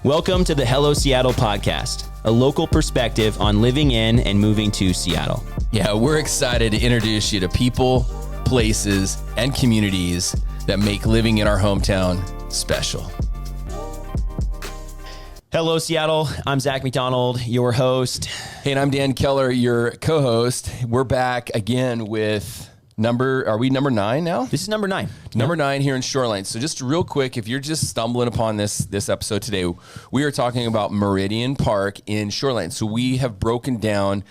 Welcome to the Hello Seattle podcast, a local perspective on living in and moving to Seattle. Yeah, we're excited to introduce you to people, places, and communities that make living in our hometown special. Hello, Seattle. I'm Zach McDonald, your host. Hey, and I'm Dan Keller, your co-host. We're back again with are we number 9 now? This is number 9. Number 9 here in Shoreline. So just real quick, if you're just stumbling upon this episode today, we are talking about Meridian Park in Shoreline. So we have broken down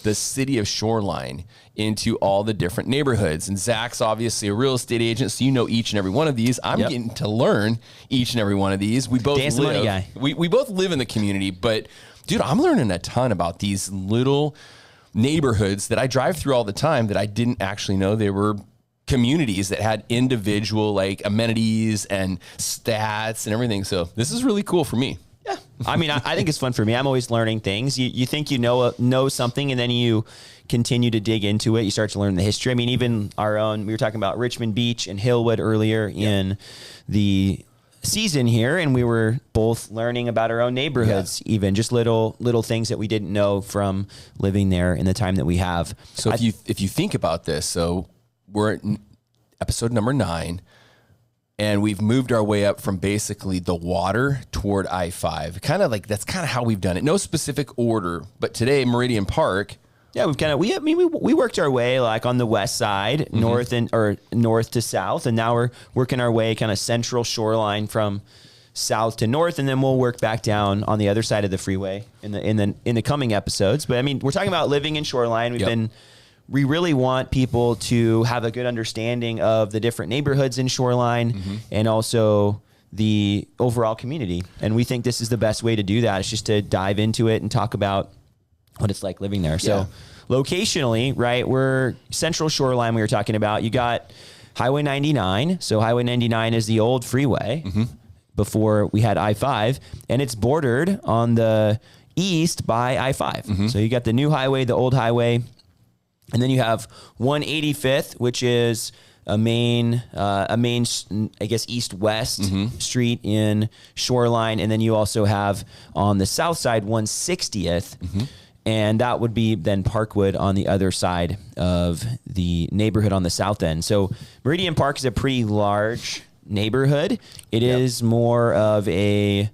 the city of Shoreline into all the different neighborhoods. And Zach's obviously a real estate agent, so you know each and every one of these. I'm getting to learn each and every one of these. We both Dance money guy. We both live in the community, but dude, I'm learning a ton about these little neighborhoods that I drive through all the time that I didn't actually know they were communities that had individual like amenities and stats and everything. So this is really cool for me. Yeah. I mean, I think it's fun for me. I'm always learning things. You think you know something, and then you continue to dig into it. You start to learn the history. I mean, even our own, we were talking about Richmond Beach and Hillwood earlier in the season here, and we were both learning about our own neighborhoods, even just little things that we didn't know from living there in the time that we have. So if you think about this, so we're at episode number 9, and we've moved our way up from basically the water toward I-5. Kind of like that's kind of how we've done it. No specific order, but today Meridian Park. Yeah, we worked our way like on the west side, north to south, and now we're working our way kind of central Shoreline from south to north, and then we'll work back down on the other side of the freeway in the coming episodes. But I mean, we're talking about living in Shoreline. We really want people to have a good understanding of the different neighborhoods in Shoreline and also the overall community. And we think this is the best way to do that. It's just to dive into it and talk about what it's like living there. So locationally, right, we're central Shoreline we were talking about. You got Highway 99. So Highway 99 is the old freeway before we had I-5, and it's bordered on the east by I-5. So you got the new highway, the old highway, and then you have 185th, which is a main, I guess, east-west street in Shoreline. And then you also have on the south side, 160th. And that would be then Parkwood on the other side of the neighborhood on the south end. So Meridian Park is a pretty large neighborhood. It is more of a,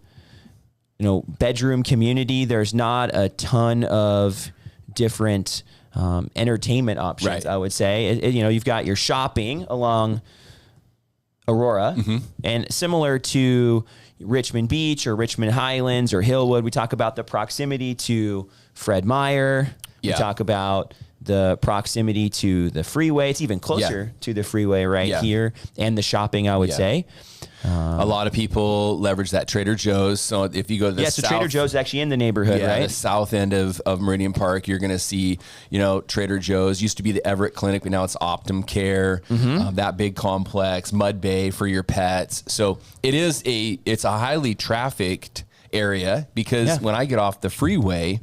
bedroom community. There's not a ton of different entertainment options, I would say. You've got your shopping along Aurora, and similar to Richmond Beach or Richmond Highlands or Hillwood, we talk about the proximity to Fred Meyer. We talk about the proximity to the freeway. It's even closer to the freeway here, and the shopping, I would say. A lot of people leverage that Trader Joe's. So if you go to the south, so Trader Joe's is actually in the neighborhood, right? The south end of Meridian Park, you're going to see, Trader Joe's. Used to be the Everett Clinic, but now it's Optum Care. That big complex, Mud Bay for your pets. So it's a highly trafficked area because when I get off the freeway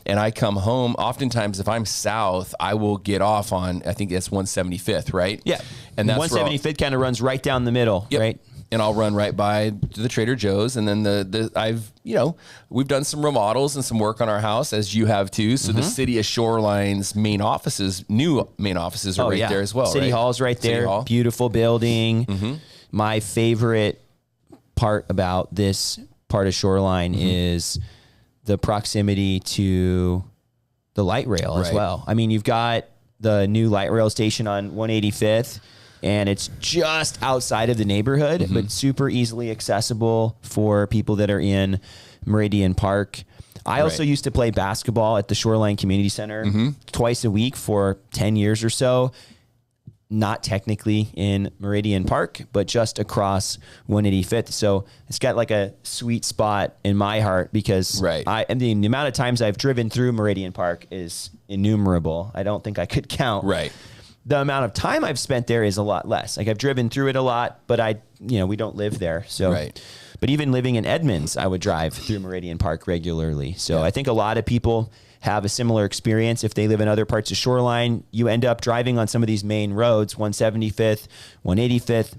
and I come home, oftentimes if I'm south, I will get off on, I think that's 175th, right? Yeah. And that's 175th kind of runs right down the middle, right? And I'll run right by the Trader Joe's, and then we've done some remodels and some work on our house, as you have too. So the city of Shoreline's new main offices are right there as well. City Hall's right there. Hall. Beautiful building. My favorite part about this part of Shoreline is the proximity to the light rail as well. I mean, you've got the new light rail station on 185th. And it's just outside of the neighborhood, but super easily accessible for people that are in Meridian Park. I also used to play basketball at the Shoreline Community Center twice a week for 10 years or so. Not technically in Meridian Park, but just across 185th. So it's got like a sweet spot in my heart because the amount of times I've driven through Meridian Park is innumerable. I don't think I could count. The amount of time I've spent there is a lot less. Like I've driven through it a lot, but we don't live there. So, but even living in Edmonds, I would drive through Meridian Park regularly. So I think a lot of people have a similar experience. If they live in other parts of Shoreline, you end up driving on some of these main roads, 175th, 185th,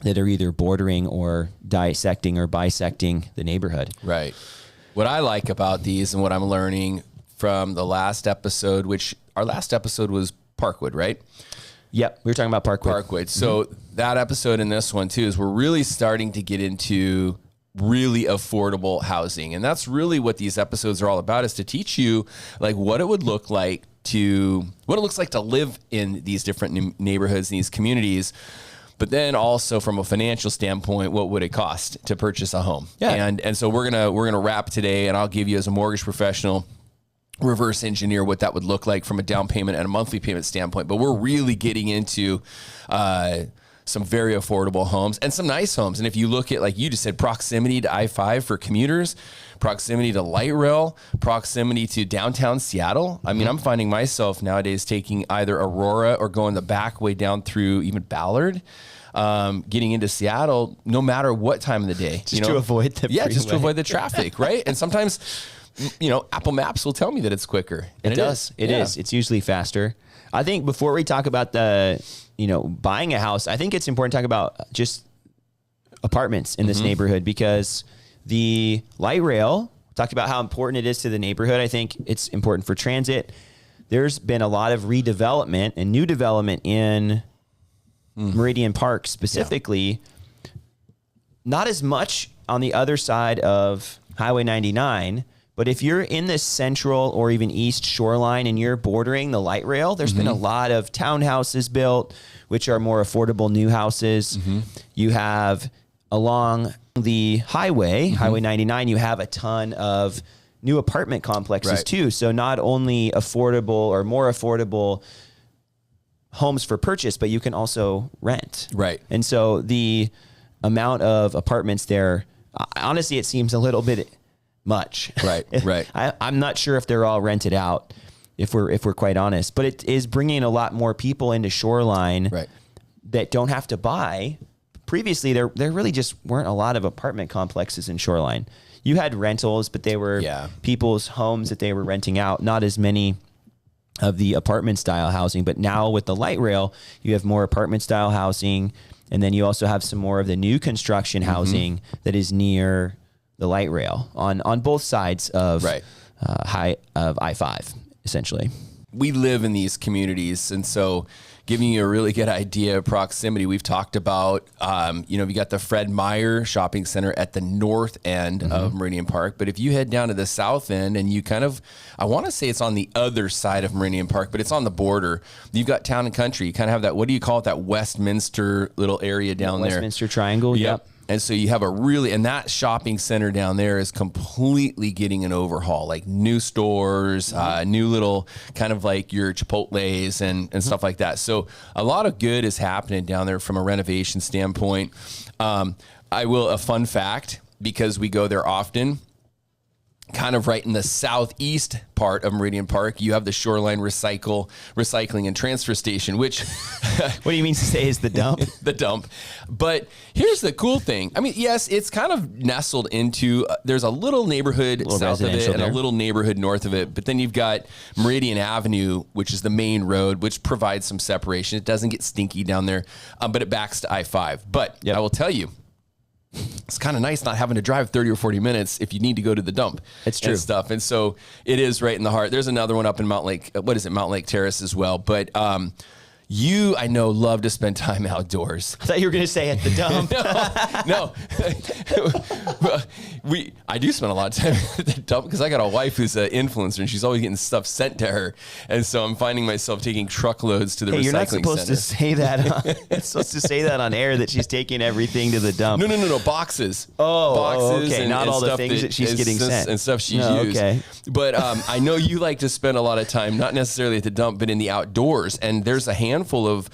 that are either bordering or dissecting or bisecting the neighborhood. Right. What I like about these and what I'm learning from the last episode, which our last episode was Parkwood, right? Yep. We were talking about Parkwood. Parkwood. So that episode and this one too is we're really starting to get into really affordable housing. And that's really what these episodes are all about, is to teach you like what it would look like to live in these different neighborhoods, these communities. But then also from a financial standpoint, what would it cost to purchase a home? Yeah. And so we're gonna wrap today, and I'll give you, as a mortgage professional, reverse engineer what that would look like from a down payment and a monthly payment standpoint. But we're really getting into some very affordable homes and some nice homes. And if you look at, like you just said, proximity to I-5 for commuters, proximity to light rail, proximity to downtown Seattle. I mean, I'm finding myself nowadays taking either Aurora or going the back way down through even Ballard, getting into Seattle, no matter what time of the day. Just to avoid the freeway. just to avoid the traffic, right? And sometimes, Apple Maps will tell me that it's quicker. And it does. It is. It's usually faster. I think before we talk about the, buying a house, I think it's important to talk about just apartments in this neighborhood, because the light rail, talked about how important it is to the neighborhood. I think it's important for transit. There's been a lot of redevelopment and new development in Meridian Park specifically. Yeah. Not as much on the other side of Highway 99, but if you're in the central or even east shoreline and you're bordering the light rail, there's been a lot of townhouses built, which are more affordable new houses. You have along the highway, Highway 99, you have a ton of new apartment complexes too. So not only affordable or more affordable homes for purchase, but you can also rent. Right. And so the amount of apartments there, honestly, it seems a little bit much. Right. I'm not sure if they're all rented out, if we're quite honest, but it is bringing a lot more people into Shoreline that don't have to buy. Previously, there really just weren't a lot of apartment complexes in Shoreline. You had rentals, but they were people's homes that they were renting out, not as many of the apartment style housing. But now with the light rail, you have more apartment style housing. And then you also have some more of the new construction housing that is near the light rail on both sides of of I-5, essentially. We live in these communities, and so giving you a really good idea of proximity, we've talked about, we got the Fred Meyer Shopping Center at the north end of Meridian Park. But if you head down to the south end and you I want to say it's on the other side of Meridian Park, but it's on the border. You've got Town and Country. You kind of have that, what do you call it, that Westminster little area down there. Westminster Triangle, yep. And so you have and that shopping center down there is completely getting an overhaul, like new stores, new little kind of like your Chipotle's and stuff like that. So a lot of good is happening down there from a renovation standpoint. A fun fact, because we go there often, kind of right in the southeast part of Meridian Park, you have the Shoreline Recycling and Transfer Station, which... What do you mean to say is the dump? The dump. But here's the cool thing. I mean, yes, it's kind of nestled into... there's a little neighborhood south of it and a little neighborhood north of it. But then you've got Meridian Avenue, which is the main road, which provides some separation. It doesn't get stinky down there, but it backs to I-5. But I will tell you, it's kind of nice not having to drive 30 or 40 minutes if you need to go to the dump. It's true. And stuff. And so it is right in the heart. There's another one up in Mountain Lake Terrace as well. But I know, love to spend time outdoors. I thought you were going to say at the dump. No. I do spend a lot of time at the dump because I got a wife who's an influencer and she's always getting stuff sent to her. And so I'm finding myself taking truckloads to the recycling center. You're not supposed to say that. You're supposed to say that on air, that she's taking everything to the dump. No. Boxes. Boxes. Okay. And, not and all the things that she's getting sent. And stuff she's used. Okay. But I know you like to spend a lot of time, not necessarily at the dump, but in the outdoors. And there's a handful of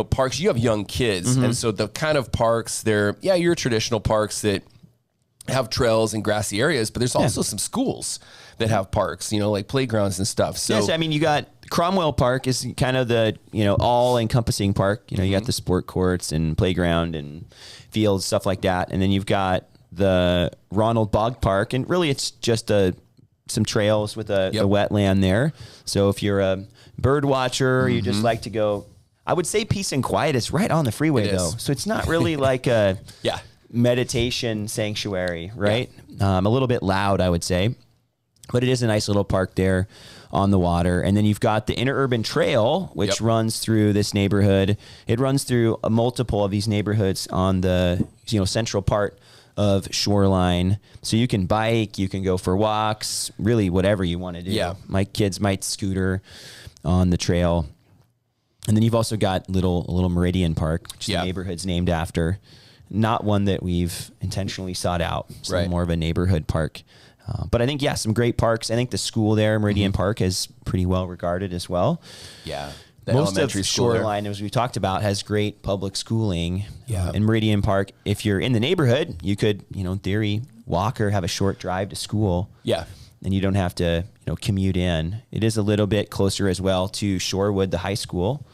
parks. You have young kids. And so the kind of parks, they're your traditional parks that have trails and grassy areas, but there's also some schools that have parks, like playgrounds and stuff. So yes, I mean, you got Cromwell Park is kind of the, all encompassing park. You got the sport courts and playground and fields, stuff like that. And then you've got the Ronald Bog Park, and really it's just some trails with a wetland there. So if you're a bird watcher, or you just like to go I would say peace and quiet is right on the freeway though. So it's not really like a meditation sanctuary, right? A little bit loud, I would say, but it is a nice little park there on the water. And then you've got the interurban trail, which runs through this neighborhood. It runs through a multiple of these neighborhoods on the, central part of Shoreline. So you can bike, you can go for walks, really whatever you want to do. Yeah. My kids might scooter on the trail. And then you've also got a little Meridian Park, which the neighborhood's named after. Not one that we've intentionally sought out. So more of a neighborhood park. But I think, some great parks. I think the school there, Meridian Park, is pretty well regarded as well. Yeah. Most of Shoreline, as we talked about, has great public schooling. In Meridian Park, if you're in the neighborhood, you could, in theory, walk or have a short drive to school. Yeah. And you don't have to, commute in. It is a little bit closer as well to Shorewood, the high school.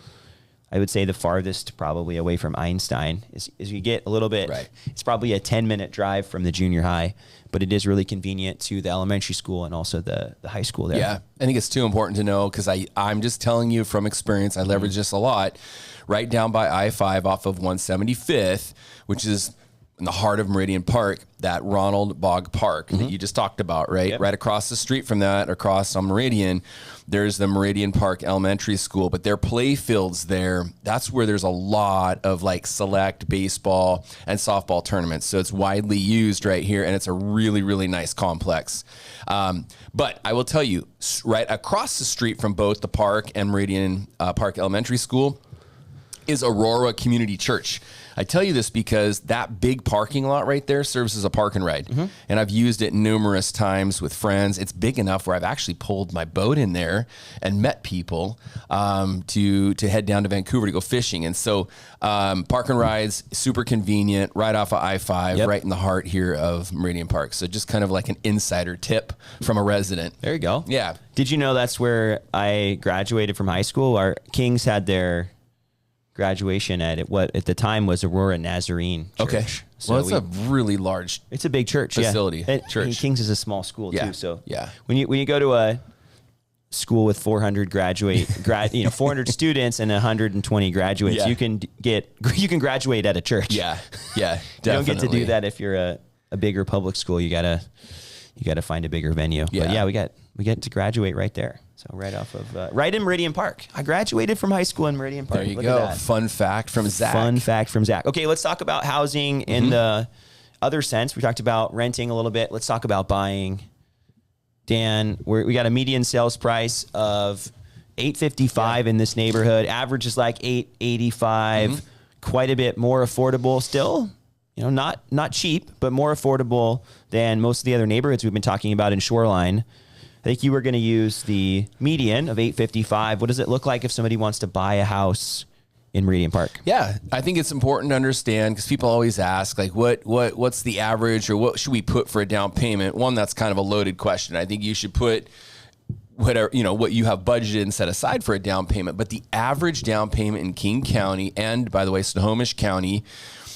I would say the farthest probably away from Einstein is you get a little bit, it's probably a 10-minute drive from the junior high, but it is really convenient to the elementary school and also the high school there. Yeah, I think it's too important to know because I'm just telling you from experience, I leverage this a lot, right down by I-5 off of 175th, which is in the heart of Meridian Park, that Ronald Bog Park that you just talked about, right? Yep. Right across the street from that, across on Meridian, there's the Meridian Park Elementary School, but their play fields there, that's where there's a lot of like select baseball and softball tournaments. So it's widely used right here, and it's a really, really nice complex. But I will tell you, right across the street from both the park and Meridian Park Elementary School is Aurora Community Church. I tell you this because that big parking lot right there serves as a park and ride. And I've used it numerous times with friends. It's big enough where I've actually pulled my boat in there and met people to head down to Vancouver to go fishing. And so park and rides, super convenient, right off of I-5, right in the heart here of Meridian Park. So just kind of like an insider tip from a resident. There you go. Yeah. Did you know that's where I graduated from high school? Our Kings had their graduation at what at the time was Aurora Nazarene Church. Okay. So well, it's a really large it's a big church facility. Church. Kings is a small school too. So when you go to a school with 400 400 students and 120 graduates, you can graduate at a church. Yeah. You don't get to do that if you're a bigger public school. You gotta find a bigger venue. But we get to graduate right there. So right off of, right in Meridian Park. I graduated from high school in Meridian Park. There you go. Fun fact from Zach. Okay, let's talk about housing in the other sense. We talked about renting a little bit. Let's talk about buying. Dan, we got a median sales price of $855 in this neighborhood. Average is like $885. Quite a bit more affordable still. Not cheap, but more affordable than most of the other neighborhoods we've been talking about in Shoreline. I think you were going to use the median of $855. What does it look like if somebody wants to buy a house in Meridian Park? Yeah, I think it's important to understand because people always ask, like, what's the average or what should we put for a down payment? One, that's kind of a loaded question. I think you should put whatever, what you have budgeted and set aside for a down payment. But the average down payment in King County and, by the way, Snohomish County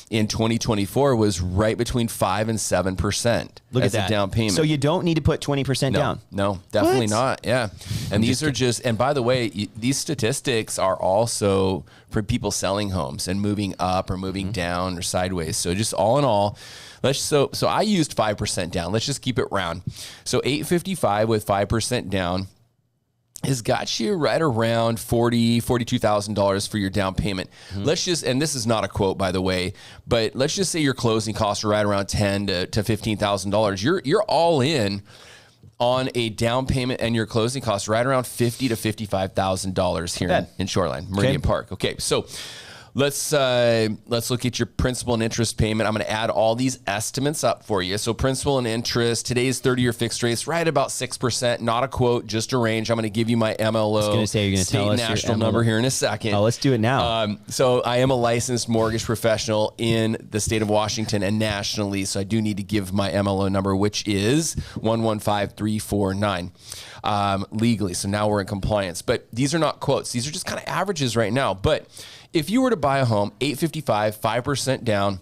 in 2024 was right between 5% and 7%. Look at that down payment. So you don't need to put 20% down. No, definitely not. Yeah. And these are and by the way, these statistics are also for people selling homes and moving up or moving down or sideways. So just all in all, so I used 5% down. Let's just keep it round. So $855 with 5% down has got you right around $42,000 for your down payment. Let's just, and this is not a quote, by the way, but let's just say your closing costs are right around $10,000 to $15,000. You're all in on a down payment and your closing costs right around $50,000 to $55,000 here in Shoreline, Meridian Park. Okay, so let's look at your principal and interest payment. I'm going to add all these estimates up for you. So principal and interest, today's 30-year fixed rates, right about 6%. Not a quote, just a range. I'm going to give you my MLO. I was going to say you're going to tell us national number here in a second. Oh, let's do it now. So I am a licensed mortgage professional in the state of Washington and nationally. So I do need to give my MLO number, which is 115349. Legally. So now we're in compliance. But these are not quotes. These are just kind of averages right now. But if you were to buy a home, $855, 5% down,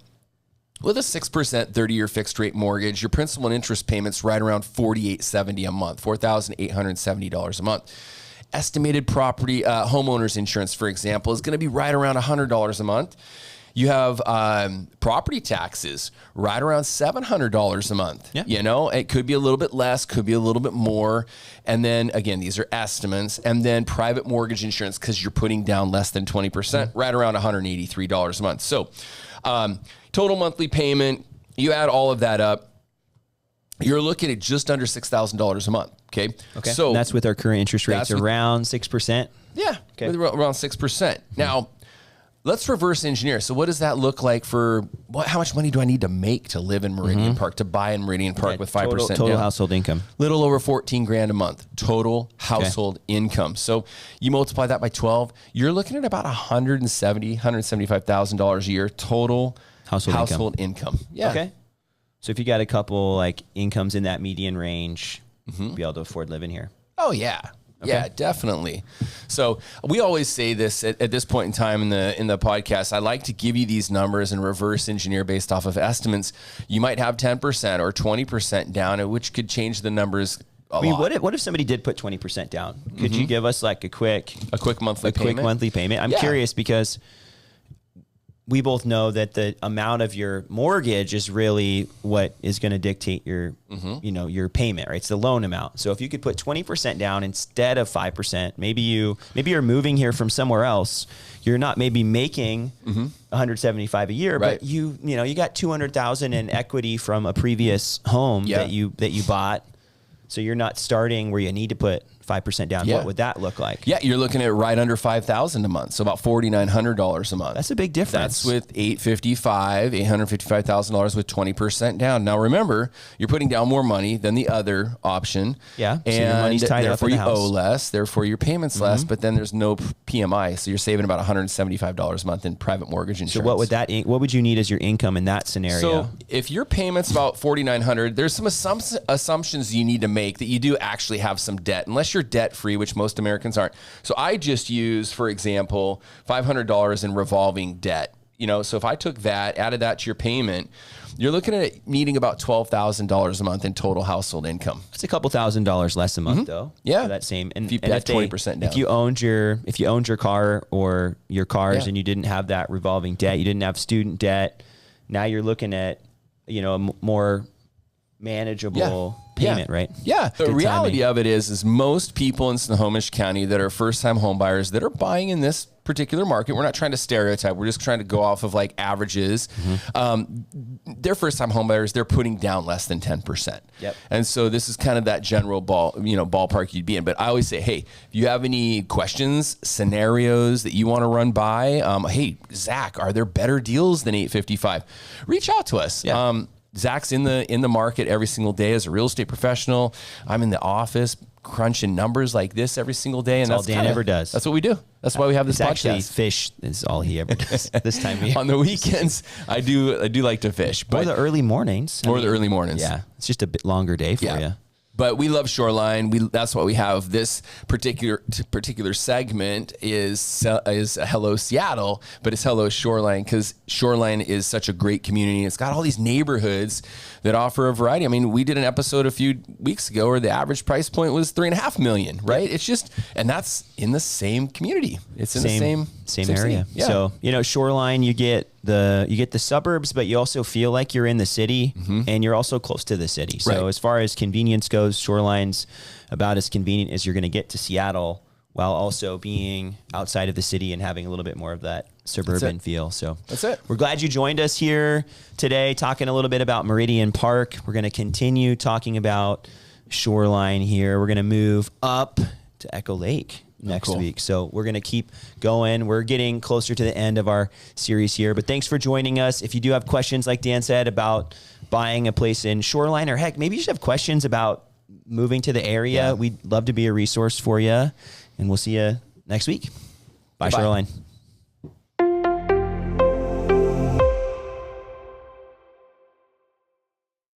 with a 6% 30-year fixed rate mortgage, your principal and interest payments right around $4,870 a month, $4,870 a month. estimated property homeowners insurance, for example, is going to be right around $100 a month. You have property taxes right around $700 a month. Yeah. You know, it could be a little bit less, could be a little bit more. And then again, these are estimates. And then private mortgage insurance, because you're putting down less than 20%, right around $183 a month. So total monthly payment, you add all of that up, you're looking at just under $6,000 a month. Okay. So and that's with our current interest rates around 6%. Yeah. Okay. With around 6%. Now, let's reverse engineer. So what does that look like for how much money do I need to make to live in Meridian Park, to buy in Meridian Park with 5% total household income? Little over 14 grand a month, total household income. So you multiply that by 12, you're looking at about $175,000 a year total household income. Yeah. Okay. So if you got a couple like incomes in that median range, you'll be able to afford living here. Oh yeah. Okay. Yeah, definitely. So we always say this at this point in time in the podcast. I like to give you these numbers and reverse engineer based off of estimates. You might have 10% or 20% down, which could change the numbers a lot. What if somebody did put 20% down? Could you give us like a quick monthly payment? I'm curious because we both know that the amount of your mortgage is really what is going to dictate your, your payment, right? It's the loan amount. So if you could put 20% down instead of 5%, maybe you're moving here from somewhere else. You're not maybe making $175 a year, right. but you got $200,000 in equity from a previous home that you bought. So you're not starting where you need to put 5% down. What would that look like? Yeah, you're looking at right under $5,000 a month, so about $4,900 a month. That's a big difference. That's with $855,000 with 20% down. Now remember, you're putting down more money than the other option. Yeah, so and your money's tied therefore up in the you house. owe less. Therefore your payment's less, but then there's no PMI, so you're saving about $175 a month in private mortgage insurance. So what would you need as your income in that scenario? So if your payment's about $4,900, there's some assumptions you need to make that you do actually have some debt, unless you're debt free, which most Americans aren't. So I just use, for example, $500 in revolving debt. So if I took that, added that to your payment, you're looking at needing about $12,000 a month in total household income. That's a couple $1,000s less a month, though. Yeah, for that same. And if you have 20% down. If you owned your car or your cars and you didn't have that revolving debt, you didn't have student debt. Now you're looking at a more manageable payment, right? Yeah. The reality of it is most people in Snohomish County that are first-time home buyers that are buying in this particular market, we're not trying to stereotype, we're just trying to go off of like averages. They're first-time home buyers, they're putting down less than 10%. Yep. And so this is kind of that general ballpark you'd be in. But I always say, hey, if you have any questions, scenarios that you want to run by, hey, Zach, are there better deals than $855? Reach out to us. Yeah. Zach's in the market every single day as a real estate professional. I'm in the office crunching numbers like this every single day, and that's all Dan ever does. That's what we do. That's why we have this podcast. Actually, fish is all he ever does this time of year. On the weekends, I do like to fish, or the early mornings. The early mornings. Yeah, it's just a bit longer day for you. But we love Shoreline. That's what we have. This particular segment is Hello Seattle, but it's Hello Shoreline because Shoreline is such a great community. It's got all these neighborhoods that offer a variety. I mean, we did an episode a few weeks ago where the average price point was $3.5 million, right? It's just, and that's in the same community. It's in the same area. Yeah. So, Shoreline, you get the suburbs, but you also feel like you're in the city and you're also close to the city. So as far as convenience goes, Shoreline's about as convenient as you're going to get to Seattle while also being outside of the city and having a little bit more of that suburban feel. So that's it. We're glad you joined us here today, talking a little bit about Meridian Park. We're going to continue talking about Shoreline here. We're going to move up to Echo Lake next week. So we're going to keep going. We're getting closer to the end of our series here, but thanks for joining us. If you do have questions, like Dan said, about buying a place in Shoreline, or heck, maybe you just have questions about moving to the area, we'd love to be a resource for you, and we'll see you next week. Bye. Shoreline.